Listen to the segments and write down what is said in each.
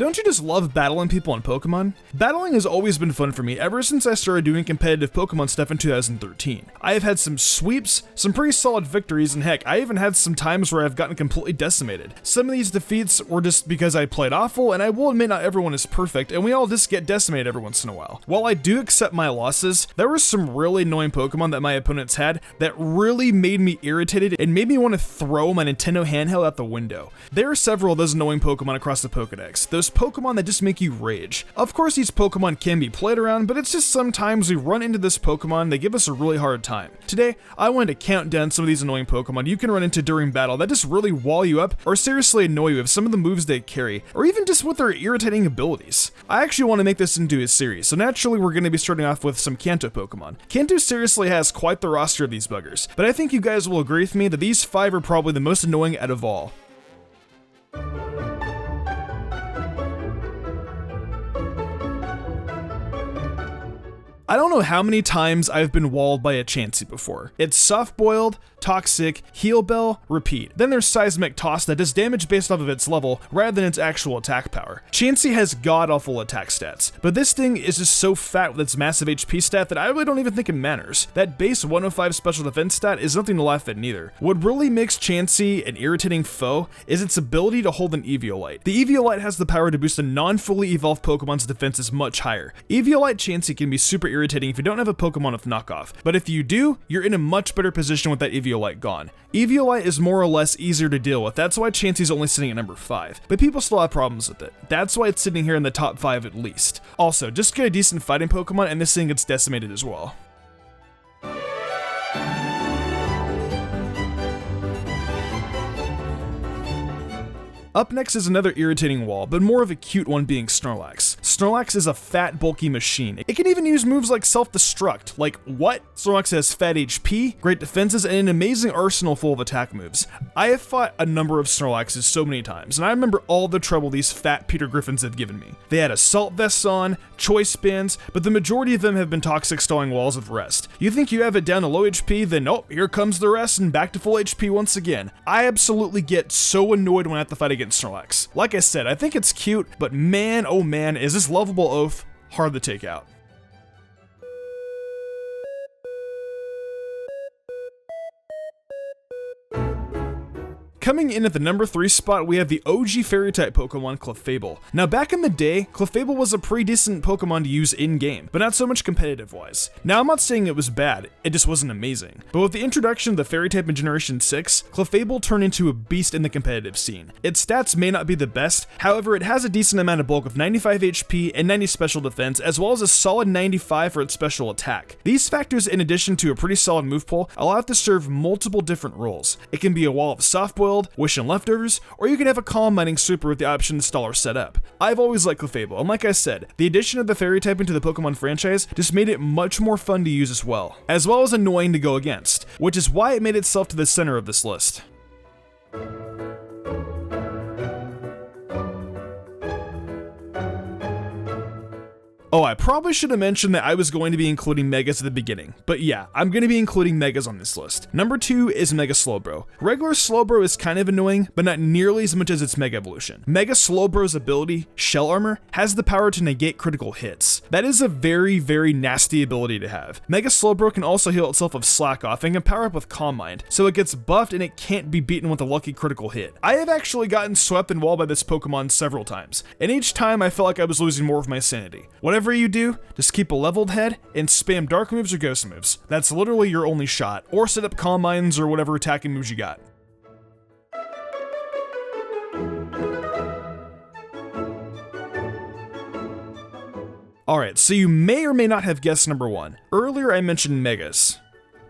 Don't you just love battling people in Pokemon? Battling has always been fun for me ever since I started doing competitive Pokemon stuff in 2013. I have had some sweeps, some pretty solid victories, and heck, I even had some times where I've gotten completely decimated. Some of these defeats were just because I played awful, and I will admit not everyone is perfect, and we all just get decimated every once in a while. While I do accept my losses, there were some really annoying Pokemon that my opponents had that really made me irritated and made me want to throw my Nintendo handheld out the window. There are several of those annoying Pokemon across the Pokedex. Those Pokemon that just make you rage. Of course these Pokemon can be played around, but it's just sometimes we run into this Pokemon, they give us a really hard time. Today, I wanted to count down some of these annoying Pokemon you can run into during battle that just really wall you up or seriously annoy you with some of the moves they carry, or even just with their irritating abilities. I actually want to make this into a series, so naturally we're going to be starting off with some Kanto Pokemon. Kanto seriously has quite the roster of these buggers, but I think you guys will agree with me that these 5 are probably the most annoying out of all. I don't know how many times I've been walled by a Chansey before. It's soft-boiled, toxic, heal bell, repeat. Then there's seismic toss that does damage based off of its level rather than its actual attack power. Chansey has god-awful attack stats, but this thing is just so fat with its massive HP stat that I really don't even think it matters. That base 105 special defense stat is nothing to laugh at neither. What really makes Chansey an irritating foe is its ability to hold an Eviolite. The Eviolite has the power to boost a non-fully evolved Pokemon's defenses much higher. Eviolite Chansey can be super irritating if you don't have a Pokemon with knockoff, but if you do, you're in a much better position with that Eviolite gone. Eviolite is more or less easier to deal with, that's why Chansey's only sitting at number 5, but people still have problems with it. That's why it's sitting here in the top 5 at least. Also, just get a decent fighting Pokemon and this thing gets decimated as well. Up next is another irritating wall, but more of a cute one being Snorlax. Snorlax is a fat, bulky machine. It can even use moves like self-destruct. Like, what? Snorlax has fat HP, great defenses, and an amazing arsenal full of attack moves. I have fought a number of Snorlaxes so many times, and I remember all the trouble these fat Peter Griffins have given me. They had assault vests on, choice bands, but the majority of them have been toxic stalling walls with rest. You think you have it down to low HP, then oh, here comes the rest and back to full HP once again. I absolutely get so annoyed when I have to fight against Snorlax. Like I said, I think it's cute, but man, oh man, is this lovable oaf hard to take out. Coming in at the number 3 spot, we have the OG Fairy-type Pokemon Clefable. Now back in the day, Clefable was a pretty decent Pokemon to use in-game, but not so much competitive-wise. Now I'm not saying it was bad, it just wasn't amazing. But with the introduction of the Fairy-type in Generation 6, Clefable turned into a beast in the competitive scene. Its stats may not be the best, however it has a decent amount of bulk with 95 HP and 90 special defense, as well as a solid 95 for its special attack. These factors, in addition to a pretty solid move pool, allow it to serve multiple different roles. It can be a wall of soft-boiled, wish and leftovers, or you can have a calm mining super with the option to stall or set up. I've always liked Clefable, and like I said, the addition of the fairy type into the Pokemon franchise just made it much more fun to use as well as annoying to go against, which is why it made itself to the center of this list. Oh, I probably should have mentioned that I was going to be including Megas at the beginning, but yeah, I'm going to be including Megas on this list. Number 2 is Mega Slowbro. Regular Slowbro is kind of annoying, but not nearly as much as its Mega Evolution. Mega Slowbro's ability, Shell Armor, has the power to negate critical hits. That is a very, very nasty ability to have. Mega Slowbro can also heal itself of Slack Off and can power up with Calm Mind, so it gets buffed and it can't be beaten with a lucky critical hit. I have actually gotten swept and walled by this Pokemon several times, and each time I felt like I was losing more of my sanity. Whatever you do, just keep a leveled head and spam dark moves or ghost moves. That's literally your only shot, or set up calm minds or whatever attacking moves you got. Alright, so you may or may not have guessed number 1. Earlier I mentioned Megas.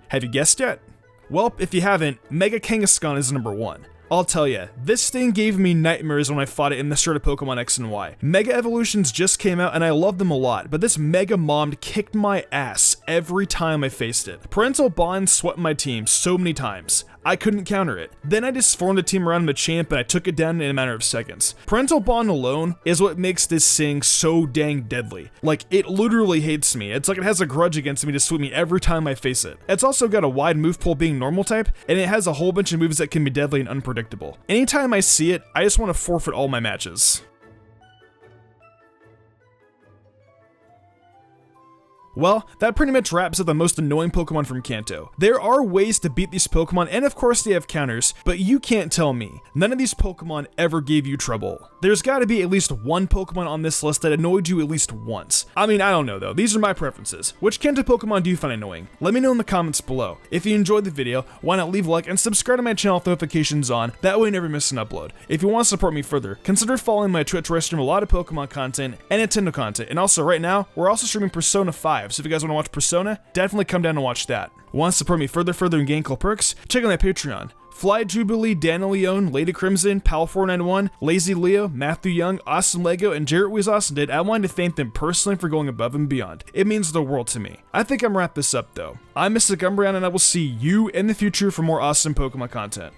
Have you guessed yet? Well, if you haven't, Mega Kangaskhan is number 1. I'll tell ya, this thing gave me nightmares when I fought it in the start of Pokemon X and Y. Mega Evolutions just came out and I loved them a lot, but this Mega Mom kicked my ass every time I faced it. Parental Bond swept my team so many times. I couldn't counter it. Then I just formed a team around Machamp and I took it down in a matter of seconds. Parental Bond alone is what makes this thing so dang deadly. Like, it literally hates me. It's like it has a grudge against me to sweep me every time I face it. It's also got a wide move pool being normal type, and it has a whole bunch of moves that can be deadly and unpredictable. Anytime I see it, I just want to forfeit all my matches. Well, that pretty much wraps up the most annoying Pokemon from Kanto. There are ways to beat these Pokemon, and of course they have counters, but you can't tell me none of these Pokemon ever gave you trouble. There's gotta be at least one Pokemon on this list that annoyed you at least once. I mean, I don't know though, these are my preferences. Which Kanto Pokemon do you find annoying? Let me know in the comments below. If you enjoyed the video, why not leave a like and subscribe to my channel with notifications on, that way you never miss an upload. If you want to support me further, consider following my Twitch where I stream a lot of Pokemon content and Nintendo content, and also right now, we're also streaming Persona 5, so if you guys want to watch Persona, definitely come down and watch that. Want to support me further and gain cool perks? Check out my Patreon. Fly Jubilee, Daniel Leone, Lady Crimson, Pal491, Lazy Leo, Matthew Young, Austin Lego, and Jarrett Weez Austin did. I wanted to thank them personally for going above and beyond. It means the world to me. I think I'm gonna wrap this up though. I'm Mr. Gumbrian, and I will see you in the future for more awesome Pokemon content.